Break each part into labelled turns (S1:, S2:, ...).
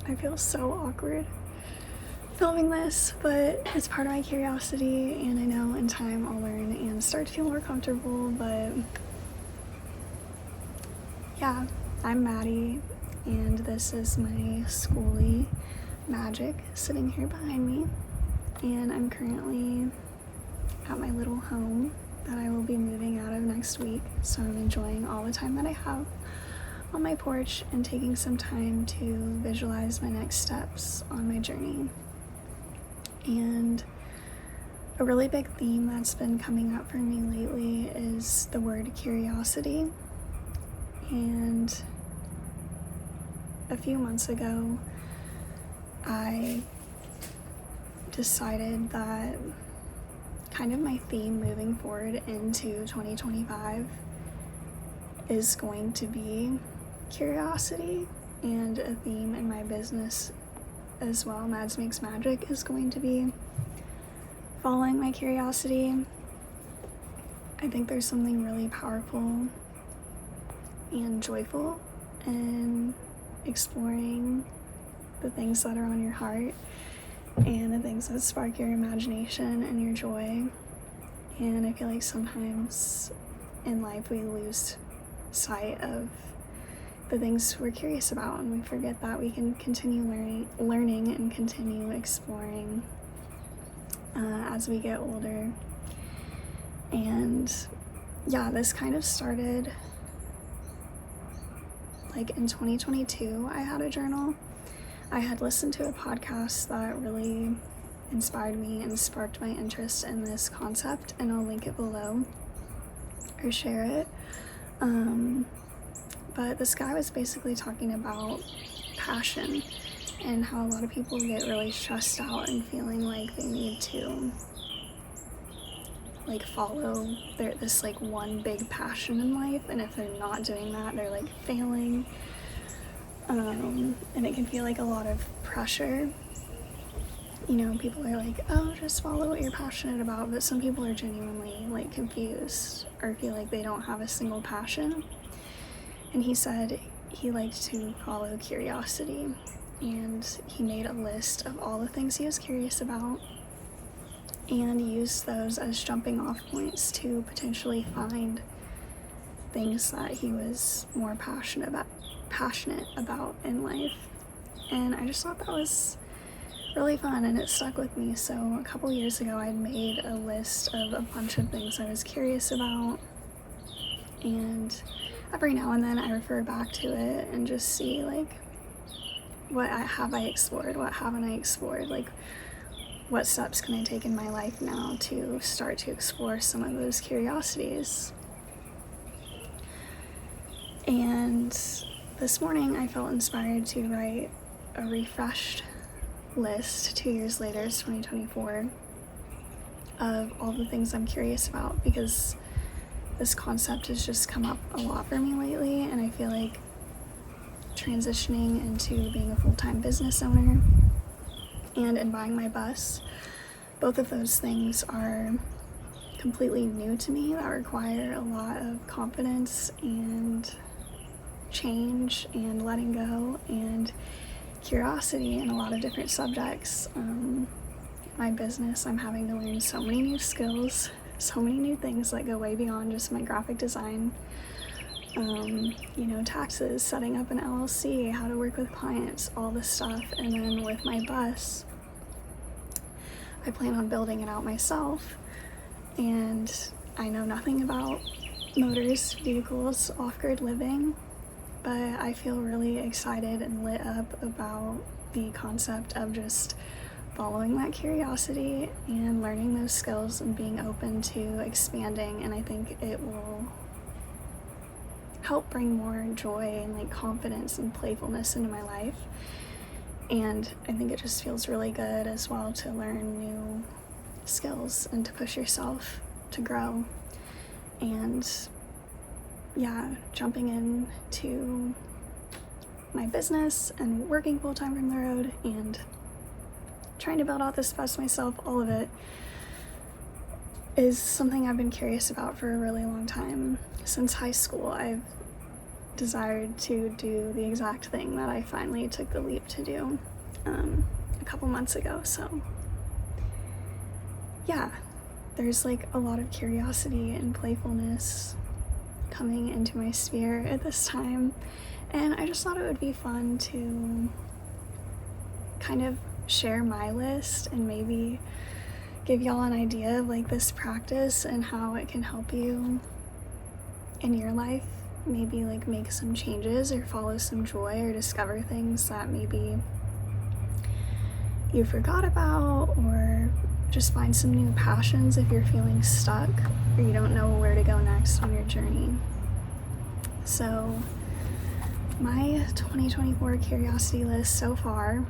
S1: I feel so awkward filming this, but it's part of my curiosity, and I know in time I'll learn and start to feel more comfortable. But yeah, I'm Maddie, and this is my skoolie Magic sitting here behind me, and I'm currently at my little home that I will be moving out of next week, so I'm enjoying all the time that I have on my porch and taking some time to visualize my next steps on my journey. And a really big theme that's been coming up for me lately is the word curiosity. And a few months ago, I decided that kind of my theme moving forward into 2025 is going to be curiosity, and a theme in my business as well, Mads Makes Magic, is going to be following my curiosity. I think there's something really powerful and joyful in exploring the things that are on your heart and the things that spark your imagination and your joy. And I feel like sometimes in life we lose sight of the things we're curious about, and we forget that we can continue learning and continue exploring as we get older. And yeah, this kind of started like in 2022. I had a journal. I had listened to a podcast that really inspired me and sparked my interest in this concept, and I'll link it below or share it. But this guy was basically talking about passion and how a lot of people get really stressed out and feeling like they need to like follow this like one big passion in life, and if they're not doing that, they're like failing. And it can feel like a lot of pressure. You know, people are like, oh, just follow what you're passionate about, but some people are genuinely like confused or feel like they don't have a single passion. And he said he liked to follow curiosity, and he made a list of all the things he was curious about and used those as jumping off points to potentially find things that he was more passionate about in life. And I just thought that was really fun, and it stuck with me. So a couple years ago, I made a list of a bunch of things I was curious about, and every now and then I refer back to it and just see like, what have I explored, what haven't I explored, like what steps can I take in my life now to start to explore some of those curiosities. And this morning I felt inspired to write a refreshed list 2 years later, it's 2024, of all the things I'm curious about, because this concept has just come up a lot for me lately, and I feel like transitioning into being a full-time business owner and in buying my bus, both of those things are completely new to me, that require a lot of confidence and change and letting go and curiosity in a lot of different subjects. My business, I'm having to learn so many new skills, so many new things that go way beyond just my graphic design. Taxes, setting up an LLC, how to work with clients, all this stuff. And then with my bus, I plan on building it out myself, and I know nothing about motors, vehicles, off-grid living, but I feel really excited and lit up about the concept of just following that curiosity and learning those skills and being open to expanding. And I think it will help bring more joy and like confidence and playfulness into my life. And I think it just feels really good as well to learn new skills and to push yourself to grow. And yeah, jumping into my business and working full-time from the road and trying to build out this bus myself, all of it is something I've been curious about for a really long time. Since high school, I've desired to do the exact thing that I finally took the leap to do a couple months ago. So yeah, there's like a lot of curiosity and playfulness coming into my sphere at this time, and I just thought it would be fun to kind of share my list and maybe give y'all an idea of like this practice and how it can help you in your life. Maybe like make some changes or follow some joy or discover things that maybe you forgot about, or just find some new passions if you're feeling stuck or you don't know where to go next on your journey. So my 2024 curiosity list so far,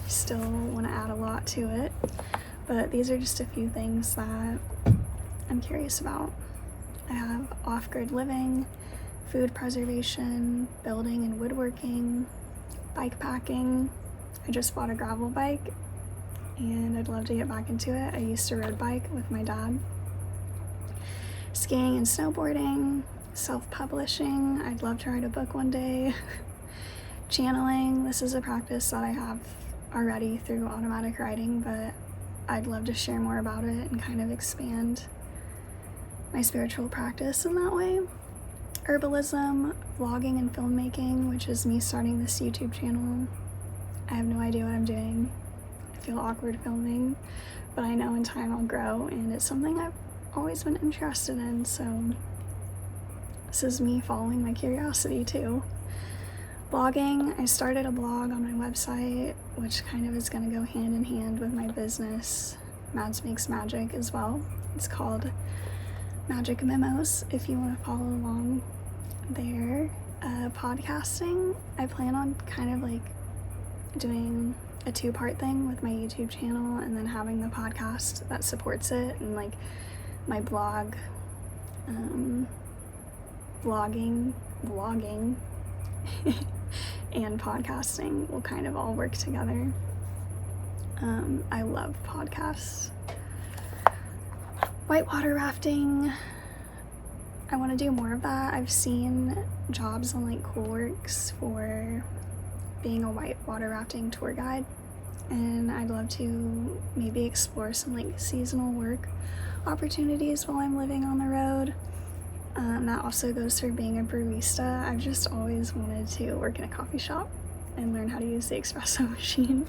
S1: I still want to add a lot to it, but these are just a few things that I'm curious about. I have off-grid living, food preservation, building and woodworking, bike packing. I just bought a gravel bike and I'd love to get back into it. I used to road bike with my dad. Skiing and snowboarding, self-publishing. I'd love to write a book one day. Channeling. This is a practice that I have already through automatic writing, but I'd love to share more about it and kind of expand my spiritual practice in that way. Herbalism, vlogging and filmmaking, which is me starting this YouTube channel. I have no idea what I'm doing. I feel awkward filming, but I know in time I'll grow, and it's something I've always been interested in, so this is me following my curiosity too. Blogging, I started a blog on my website, which kind of is going to go hand in hand with my business, Mads Makes Magic, as well. It's called Magic Memos, if you want to follow along there. Podcasting, I plan on kind of like doing a 2-part thing with my YouTube channel and then having the podcast that supports it, and like my blog, vlogging and podcasting will kind of all work together. I love podcasts. Whitewater rafting, I want to do more of that. I've seen jobs on like Coolworks for being a whitewater rafting tour guide, and I'd love to maybe explore some like seasonal work opportunities while I'm living on the road. That also goes for being a barista. I've just always wanted to work in a coffee shop and learn how to use the espresso machine.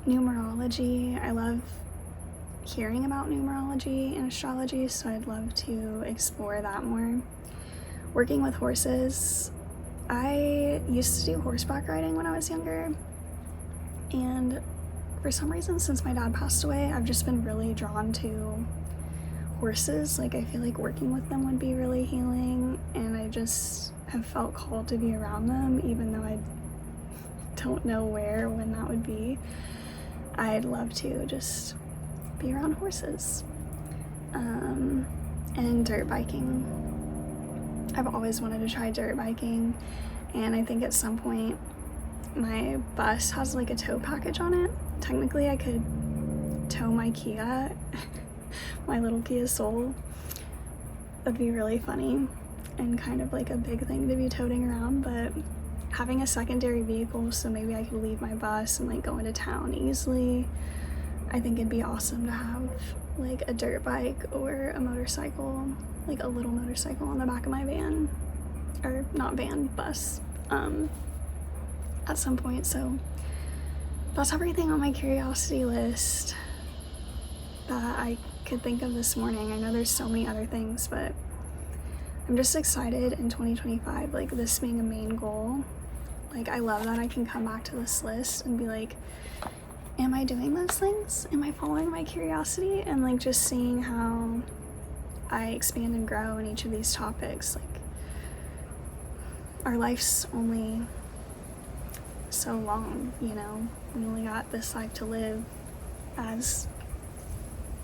S1: Numerology, I love hearing about numerology and astrology, so I'd love to explore that more. Working with horses, I used to do horseback riding when I was younger, and for some reason since my dad passed away, I've just been really drawn to horses. Like I feel like working with them would be really healing, and I just have felt called to be around them, even though I don't know where when that would be. I'd love to just be around horses. And dirt biking. I've always wanted to try dirt biking, and I think at some point my bus has like a tow package on it. Technically I could tow my Kia, my little Kia Soul. That'd be really funny and kind of like a big thing to be toting around, but having a secondary vehicle so maybe I could leave my bus and like go into town easily. I think it'd be awesome to have like a dirt bike or a motorcycle, like a little motorcycle on the back of my van, or not van, bus, at some point. So that's everything on my curiosity list that I could think of this morning. I know there's so many other things, but I'm just excited in 2025, like this being a main goal. Like I love that I can come back to this list and be like, am I doing those things? Am I following my curiosity? And like just seeing how I expand and grow in each of these topics. Like our life's only so long, you know? We only got this life to live as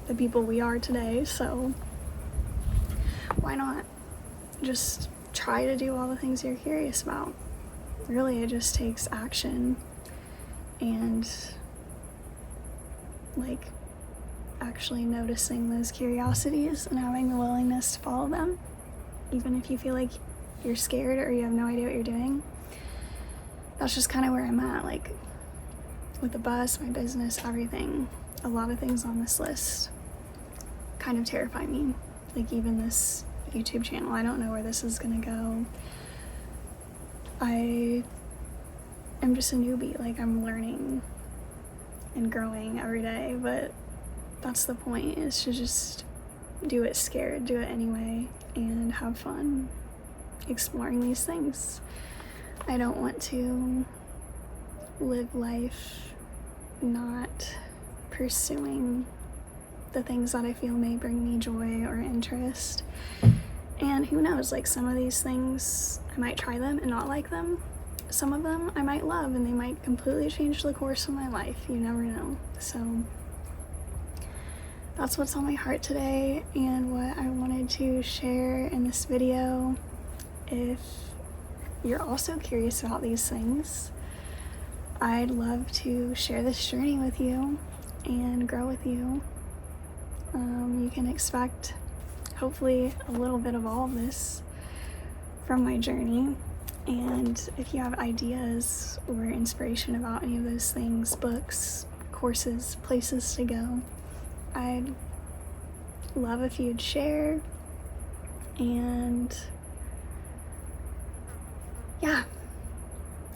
S1: the people we are today, so why not just try to do all the things you're curious about? Really, it just takes action and like actually noticing those curiosities and having the willingness to follow them. even if you feel like you're scared or you have no idea what you're doing. That's just kind of where I'm at, like with the bus, my business, everything. A lot of things on this list kind of terrify me. Like even this YouTube channel, I don't know where this is gonna go. I am just a newbie, like I'm learning and growing every day, but that's the point, is to just do it scared, do it anyway, and have fun exploring these things. I don't want to live life not pursuing the things that I feel may bring me joy or interest. And who knows, like some of these things, I might try them and not like them. Some of them I might love and they might completely change the course of my life. You never know. So that's what's on my heart today and what I wanted to share in this video. If you're also curious about these things, I'd love to share this journey with you and grow with you. You can expect hopefully a little bit of all of this from my journey. And if you have ideas or inspiration about any of those things, books, courses, places to go, I'd love if you'd share. And yeah,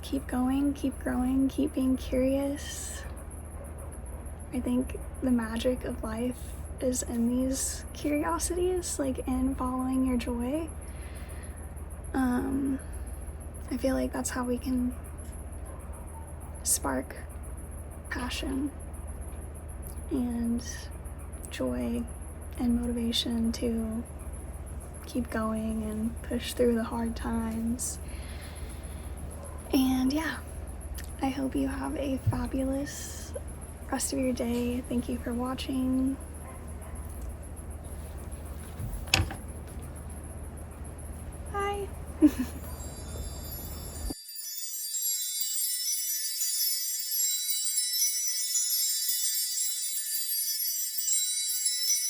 S1: keep going, keep growing, keep being curious. I think the magic of life is in these curiosities, like in following your joy. I feel like that's how we can spark passion and joy and motivation to keep going and push through the hard times. And yeah, I hope you have a fabulous rest of your day. Thank you for watching. Bye.